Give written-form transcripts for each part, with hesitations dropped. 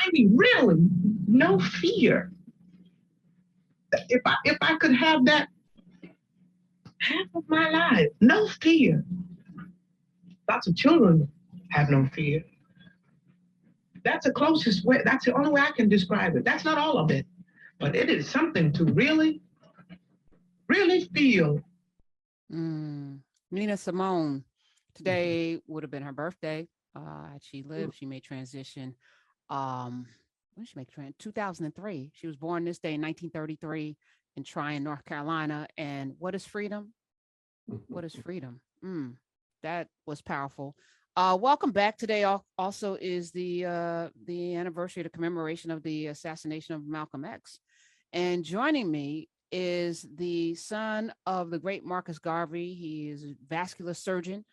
I mean, really, no fear. If I could have that half of my life, no fear. Lots of children have no fear. That's the closest way. That's the only way I can describe it. That's not all of it, but it is something to really, really feel. Nina Simone, today would have been her birthday. Had she lived, she made transition. When did she make transition? 2003. She was born this day in 1933 in Tryon, North Carolina. And what is freedom? What is freedom? That was powerful. Welcome back. Today also is the anniversary, the commemoration of the assassination of Malcolm X. And joining me is the son of the great Marcus Garvey. He is a vascular surgeon.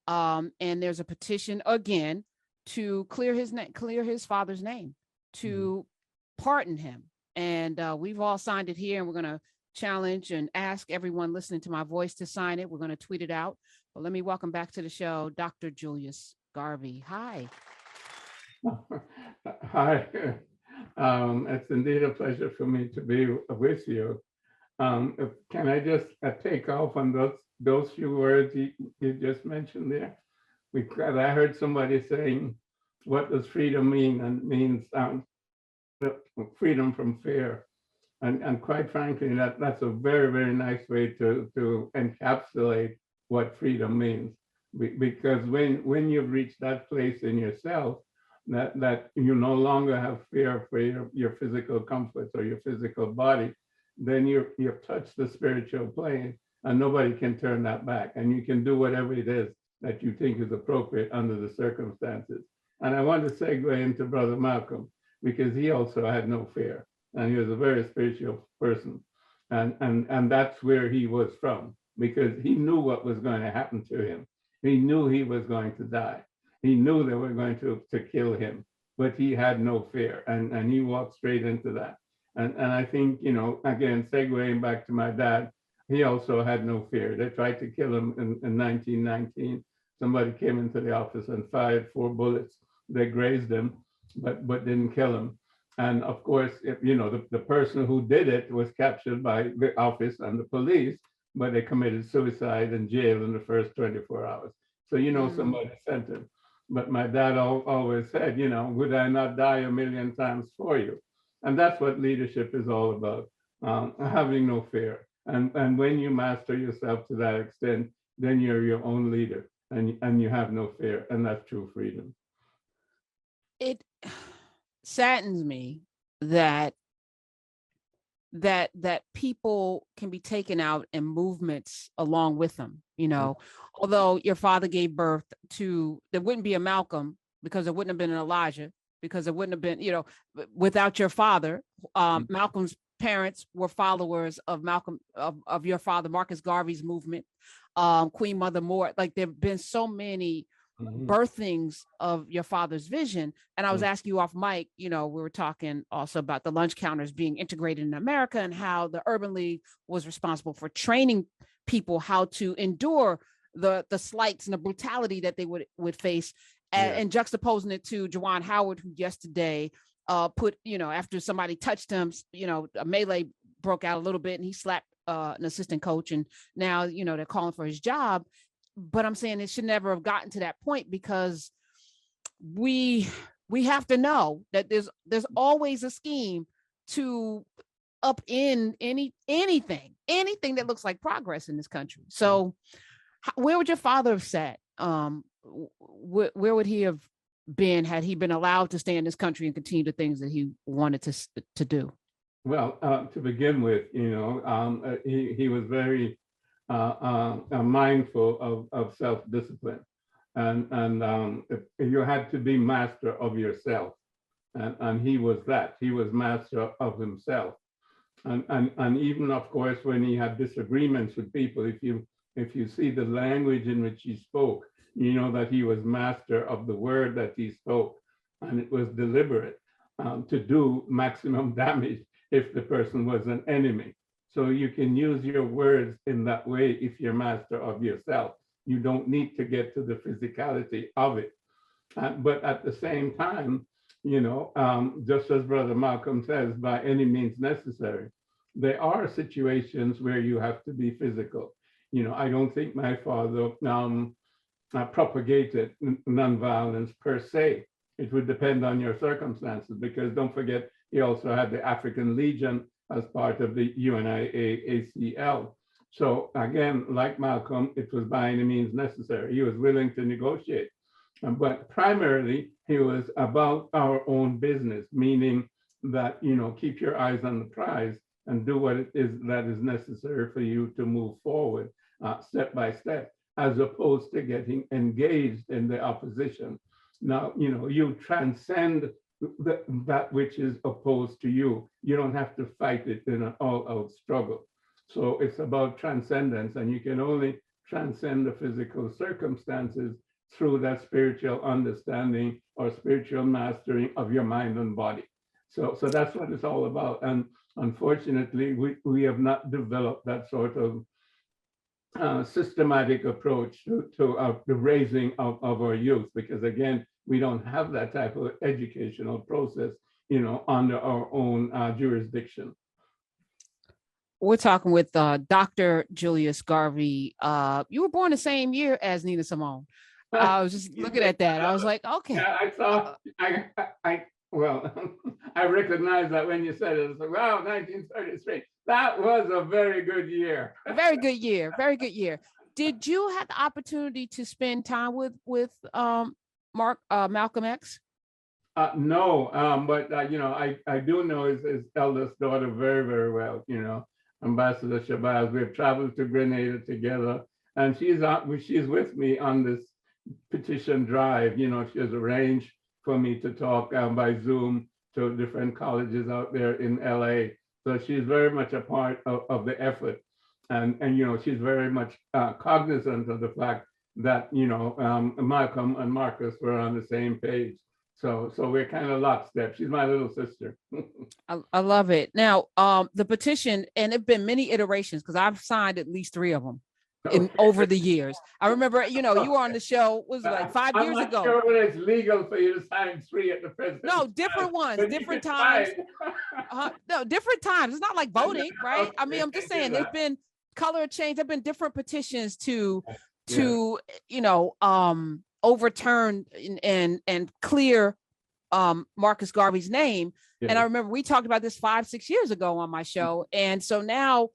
And there's a petition again to clear his father's name, to pardon him. And we've all signed it here, and we're going to challenge and ask everyone listening to my voice to sign it. We're going to tweet it out. But let me welcome back to the show, Dr. Julius Garvey. Hi. Hi. It's indeed a pleasure for me to be with you. Can I just take off on those few words you just mentioned there? Because I heard somebody saying, what does freedom mean? And it means freedom from fear. And quite frankly, that's a very, very nice way to encapsulate what freedom means. Because when you've reached that place in yourself, that you no longer have fear for your physical comforts or your physical body, then you've touched the spiritual plane, and nobody can turn that back. And you can do whatever it is that you think is appropriate under the circumstances. And I want to segue into Brother Malcolm, because he also had no fear, and he was a very spiritual person. And that's where he was from, because he knew what was going to happen to him. He knew he was going to die. He knew they were going to kill him, but he had no fear, and he walked straight into that. And I think, again, segueing back to my dad, he also had no fear. They tried to kill him in 1919. Somebody came into the office and fired 4 bullets. They grazed him, but didn't kill him. And of course, the person who did it was captured by the office and the police, but they committed suicide in jail in the first 24 hours. So, somebody sent him. But my dad always said, would I not die 1,000,000 times for you? And that's what leadership is all about, having no fear. And when you master yourself to that extent, then you're your own leader, and you have no fear, and that's true freedom. It saddens me that people can be taken out and movements along with them. Although your father gave birth to, there wouldn't be a Malcolm, because there wouldn't have been an Elijah, because there wouldn't have been, without your father. Malcolm's parents were followers of Malcolm, of your father, Marcus Garvey's movement, Queen Mother Moore. Like, there have been so many birthings of your father's vision. And I was asking you off mic, we were talking also about the lunch counters being integrated in America, and how the Urban League was responsible for training people how to endure the slights and the brutality that they would face, and juxtaposing it to Juwan Howard, who yesterday put, after somebody touched him, a melee broke out a little bit, and he slapped an assistant coach, and now, they're calling for his job. But I'm saying it should never have gotten to that point, because we have to know that there's always a scheme to upend anything that looks like progress in this country. So where would your father have sat? Where would he have been had he been allowed to stay in this country and continue the things that he wanted to do? Well, to begin with, he was very mindful of self-discipline, and you had to be master of yourself, and he was that. He was master of himself, and even, of course, when he had disagreements with people, if you see the language in which he spoke, you know that he was master of the word that he spoke, and it was deliberate, to do maximum damage if the person was an enemy. So you can use your words in that way if you're master of yourself. You don't need to get to the physicality of it. But at the same time, just as Brother Malcolm says, by any means necessary. There are situations where you have to be physical. I don't think my father propagated nonviolence per se. It would depend on your circumstances, because don't forget, he also had the African Legion as part of the UNIACL. So again, like Malcolm, it was by any means necessary. He was willing to negotiate. But primarily, he was about our own business, meaning that, keep your eyes on the prize and do what it is that is necessary for you to move forward step by step, as opposed to getting engaged in the opposition. Now, you transcend that which is opposed to you. You don't have to fight it in an all-out struggle. So it's about transcendence, and you can only transcend the physical circumstances through that spiritual understanding or spiritual mastering of your mind and body. So that's what it's all about. And unfortunately, we have not developed that sort of systematic approach to the raising of our youth, because again, we don't have that type of educational process, under our own jurisdiction. We're talking with Dr. Julius Garvey. You were born the same year as Nina Simone. I was just looking at that. I was like, okay. Yeah, I saw. Well, I recognize that when you said it. It's like, wow, 1933. That was a very good year. A very good year. Very good year. Did you have the opportunity to spend time with Malcolm X? No, but I do know his eldest daughter very, very well. Ambassador Shabazz. We've traveled to Grenada together, and she's with me on this petition drive. She has arranged for me to talk by Zoom to different colleges out there in LA. So she's very much a part of the effort, and she's very much cognizant of the fact that Malcolm and Marcus were on the same page. So we're kind of lockstep. She's my little sister. I love it. Now, the petition, and there've been many iterations, because I've signed at least 3 of them over the years. I remember, you were on the show, was it like 5 years ago? I'm not sure whether it's legal for you to sign 3 at the present. No, different ones, different times. No, different times. It's not like voting, right? I mean, I'm just saying there's been color change. There've been different petitions to overturn and clear Marcus Garvey's name. Yeah. And I remember we talked about this 5-6 years ago on my show. And so now,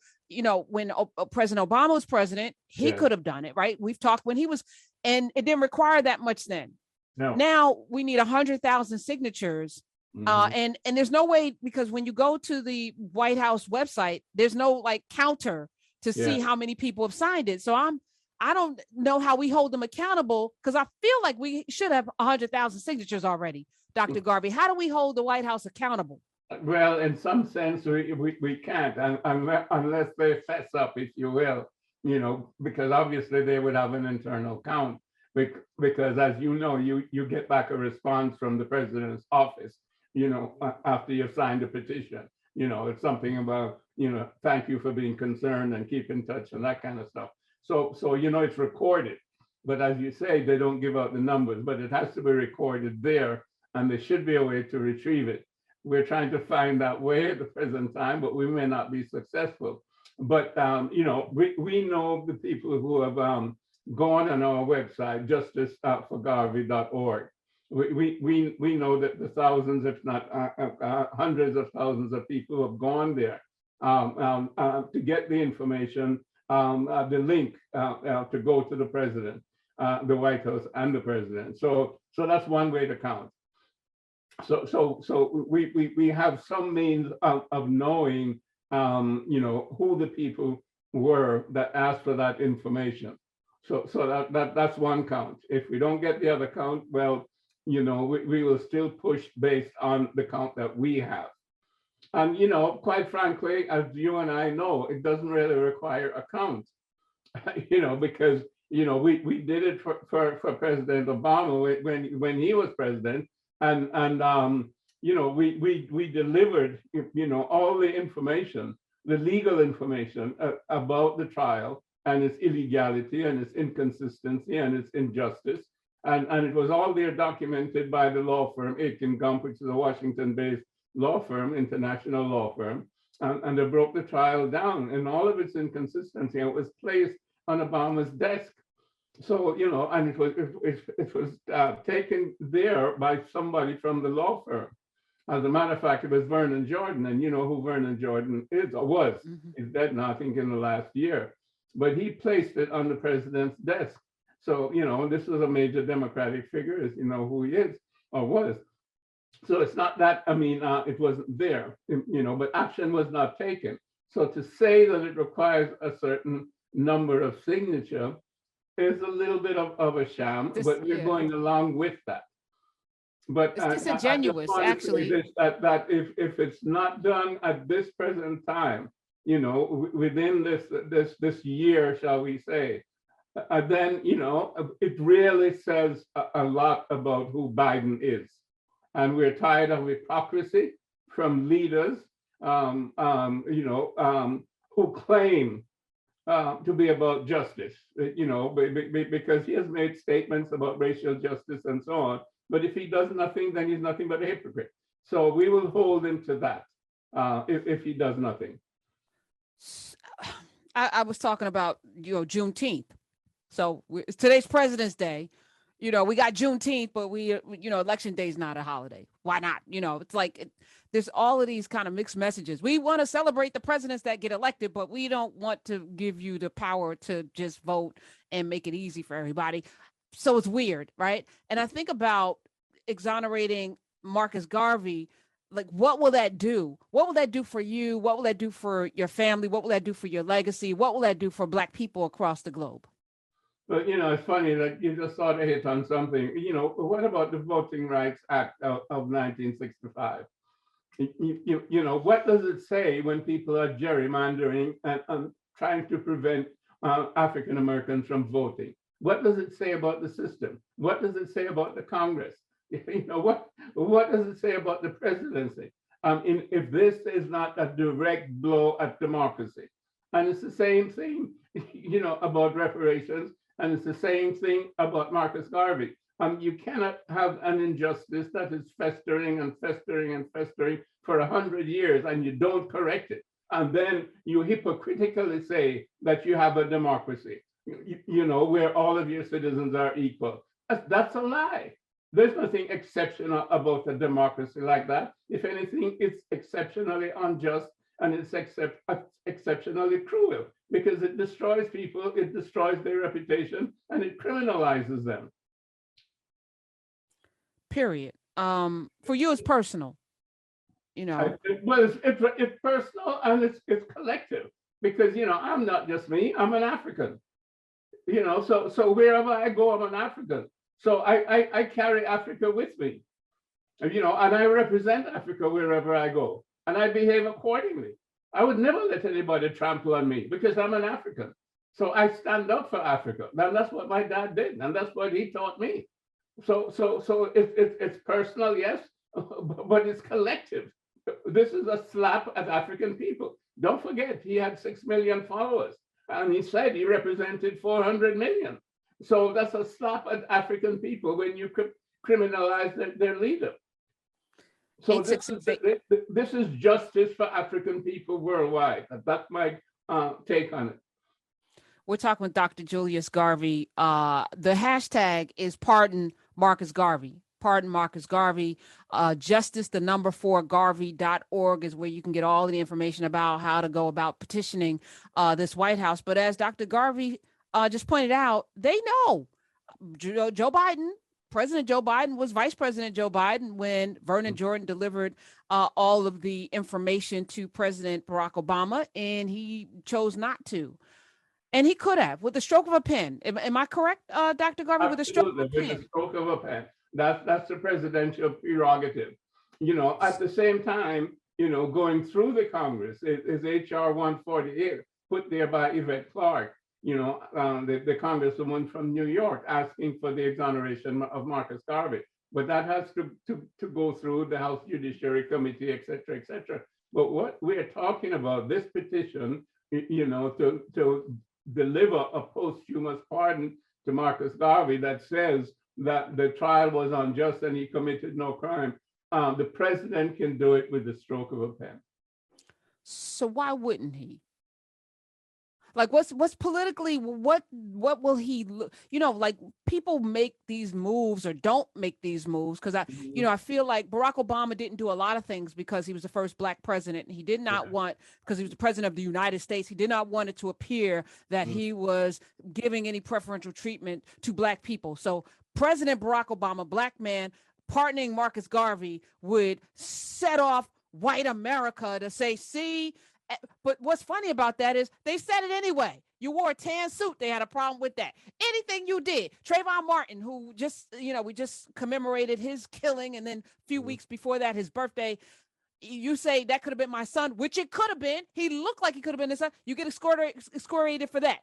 when President Obama was president, he could have done it, right? We've talked when he was, and it didn't require that much then. No. Now we need 100,000 signatures. Mm-hmm. And there's no way, because when you go to the White House website, there's no counter to see how many people have signed it. So I don't know how we hold them accountable, because I feel like we should have 100,000 signatures already. Dr. Garvey, how do we hold the White House accountable? Well, in some sense, we can't, unless they fess up, if you will, because obviously they would have an internal count, because as you get back a response from the president's office, after you've signed a petition. It's something about, thank you for being concerned and keep in touch and that kind of stuff. So it's recorded, but as you say, they don't give out the numbers, but it has to be recorded there, and there should be a way to retrieve it. We're trying to find that way at the present time, but we may not be successful. But we know the people who have gone on our website, justiceforgarvey.org. We know that the thousands, if not hundreds of thousands of people have gone there to get the information, the link to go to the president, the White House, and the president. So that's one way to count. So we have some means of knowing, who the people were that asked for that information. So that's one count. If we don't get the other count, well, we will still push based on the count that we have. And, quite frankly, as you and I know, it doesn't really require a count, because, we did it for President Obama when he was president. And we delivered, all the information, the legal information about the trial and its illegality and its inconsistency and its injustice. And it was all there documented by the law firm, Aitken Gump, which is a Washington-based law firm, international law firm. And they broke the trial down, and all of its inconsistency, it was placed on Obama's desk. So, you know, and it was taken there by somebody from the law firm. As a matter of fact, it was Vernon Jordan, and you know who Vernon Jordan is or was. He's dead now, I think, in the last year. But he placed it on the president's desk. So, you know, this was a major Democratic figure, as you know who he is or was. So it's not that, I mean, it wasn't there, you know, but action was not taken. So to say that it requires a certain number of signature is a little bit of a sham, but we're going along with that. But it's disingenuous, actually. That if it's not done at this present time, you know, within this year, shall we say, then, you know, it really says a lot about who Biden is. And we're tired of hypocrisy from leaders, you know, who claim to be about justice, you know, because he has made statements about racial justice and so on. But if he does nothing, then he's nothing but a hypocrite. So we will hold him to that if he does nothing. I was talking about, you know, Juneteenth. So today's President's Day. You know, we got Juneteenth, but you know, Election Day is not a holiday. Why not? You know, it's like there's all of these kind of mixed messages. We want to celebrate the presidents that get elected, but we don't want to give you the power to just vote and make it easy for everybody. So it's weird, right? And I think about exonerating Marcus Garvey. Like, what will that do? What will that do for you? What will that do for your family? What will that do for your legacy? What will that do for Black people across the globe? But, you know, it's funny that you just sort of hit on something. You know, what about the Voting Rights Act of 1965? You know, what does it say when people are gerrymandering and trying to prevent African Americans from voting? What does it say about the system? What does it say about the Congress? You know, what does it say about the presidency? If this is not a direct blow at democracy. And it's the same thing, you know, about reparations. And it's the same thing about Marcus Garvey. You cannot have an injustice that is festering and festering and festering for 100 years and you don't correct it. And then you hypocritically say that you have a democracy, you know, where all of your citizens are equal. That's a lie. There's nothing exceptional about a democracy like that. If anything, it's exceptionally unjust and it's exceptionally cruel because it destroys people, it destroys their reputation, and it criminalizes them. Period. For you, it's personal, you know. Well, it's personal and it's collective because, you know, I'm not just me, I'm an African. You know, so wherever I go, I'm an African. So I carry Africa with me, you know, and I represent Africa wherever I go, and I behave accordingly. I would never let anybody trample on me because I'm an African. So I stand up for Africa. And that's what my dad did, and that's what he taught me. So it's personal, yes, but it's collective. This is a slap at African people. Don't forget, he had 6 million followers, and he said he represented 400 million. So that's a slap at African people when you criminalize their leader. So this is justice for African people worldwide. That's my take on it. We're talking with Dr. Julius Garvey. The hashtag is Pardon Marcus Garvey. Pardon Marcus Garvey. Justice, the number 4 Garvey.org is where you can get all the information about how to go about petitioning this White House. But as Dr. Garvey just pointed out, they know Joe Biden. President Joe Biden was Vice President Joe Biden when Vernon Jordan delivered all of the information to President Barack Obama, and he chose not to. And he could have, with the stroke of a pen. Am I correct, Dr. Garvey? With the stroke of a pen. With the stroke of a pen. That's the presidential prerogative. You know, at the same time, you know, going through the Congress is H.R. 148, put there by Yvette Clarke. You know, the congresswoman from New York asking for the exoneration of Marcus Garvey. But that has to go through the House Judiciary Committee, et cetera, et cetera. But what we're talking about, this petition, you know, to deliver a posthumous pardon to Marcus Garvey that says that the trial was unjust and he committed no crime, the president can do it with the stroke of a pen. So why wouldn't he? Like, what's politically, what will he look, like people make these moves or don't make these moves because I feel like Barack Obama didn't do a lot of things because he was the first Black president, and he did not want, because he was the president of the United States, he did not want it to appear that he was giving any preferential treatment to Black people. So President Barack Obama, Black man, pardoning Marcus Garvey, would set off white America to say, see. But what's funny about that is they said it anyway. You wore a tan suit. They had a problem with that. Anything you did. Trayvon Martin, who just, we just commemorated his killing. And then a few weeks before that, his birthday, you say that could have been my son, which it could have been. He looked like he could have been his son. You get excoriated for that.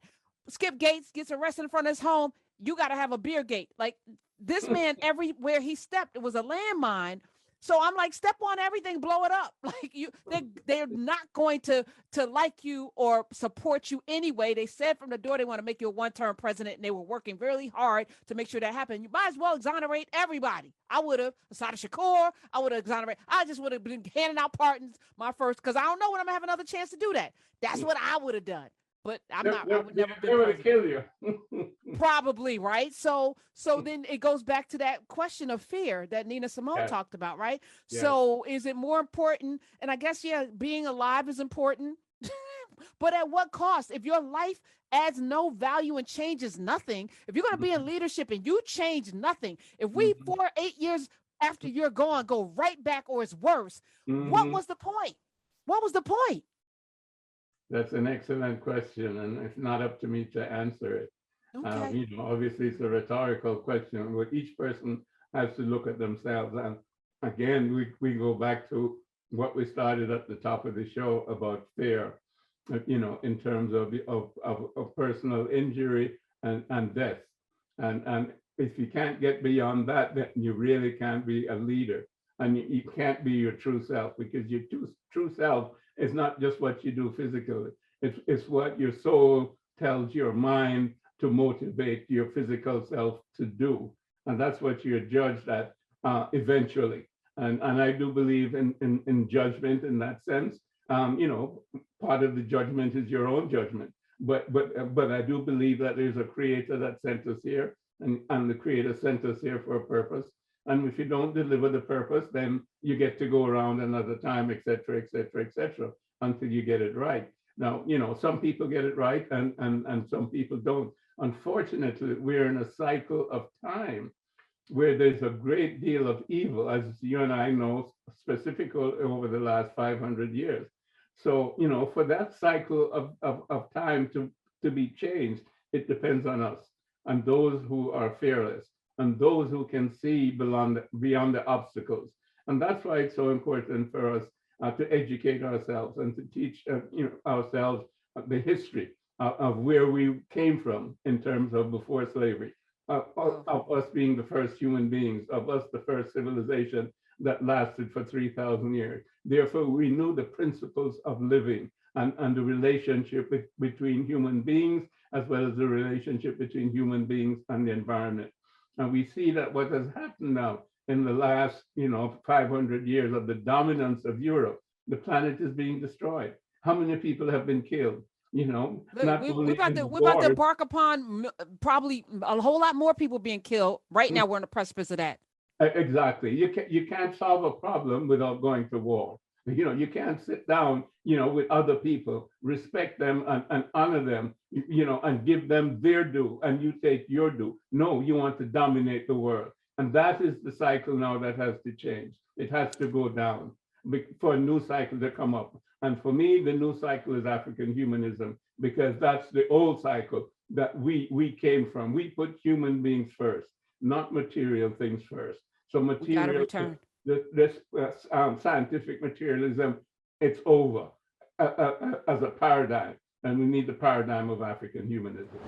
Skip Gates gets arrested in front of his home. You got to have a beer gate. Like, this man, everywhere he stepped, it was a landmine. So I'm like, step on everything, blow it up. Like, they're not going to like you or support you anyway. They said from the door they want to make you a one-term president, and they were working really hard to make sure that happened. You might as well exonerate everybody. I would have Assata Shakur. I would have exonerated. I just would have been handing out pardons my first, because I don't know when I'm gonna have another chance to do that. That's what I would have done. But I would never be president. Kill you. Probably, right? So then it goes back to that question of fear that Nina Simone talked about, right? Yeah. So is it more important? And I guess, being alive is important, but at what cost? If your life adds no value and changes nothing, if you're going to be in leadership and you change nothing, if we 4 or 8 years after you're gone go right back or it's worse, what was the point? What was the point? That's an excellent question, and it's not up to me to answer it. Okay. Obviously it's a rhetorical question where each person has to look at themselves. And again, we go back to what we started at the top of the show about fear, in terms of personal injury and death. And if you can't get beyond that, then you really can't be a leader, and you can't be your true self, because your true self is not just what you do physically. It's what your soul tells your mind to motivate your physical self to do. And that's what you're judged at eventually. And I do believe in judgment in that sense. Part of the judgment is your own judgment. But I do believe that there's a creator that sent us here, and the creator sent us here for a purpose. And if you don't deliver the purpose, then you get to go around another time, et cetera, until you get it right. Now, some people get it right and some people don't. Unfortunately, we're in a cycle of time where there's a great deal of evil, as you and I know, specifically over the last 500 years. So, for that cycle of time to be changed, it depends on us and those who are fearless, and those who can see beyond the obstacles. And that's why it's so important for us to educate ourselves and to teach ourselves the history of where we came from in terms of before slavery, of us being the first human beings, of us the first civilization that lasted for 3,000 years. Therefore, we knew the principles of living and the relationship between human beings, as well as the relationship between human beings and the environment. And we see that what has happened now in the last, 500 years of the dominance of Europe, the planet is being destroyed. How many people have been killed? We're about to embark upon probably a whole lot more people being killed. Right now, we're on the precipice of that. Exactly. You can't solve a problem without going to war. You can't sit down, with other people, respect them and honor them, and give them their due, and you take your due. No, you want to dominate the world. And that is the cycle now that has to change. It has to go down for a new cycle to come up. And for me, the new cycle is African humanism, because that's the old cycle that we came from. We put human beings first, not material things first. So material, this scientific materialism, it's over as a paradigm, and we need the paradigm of African humanism.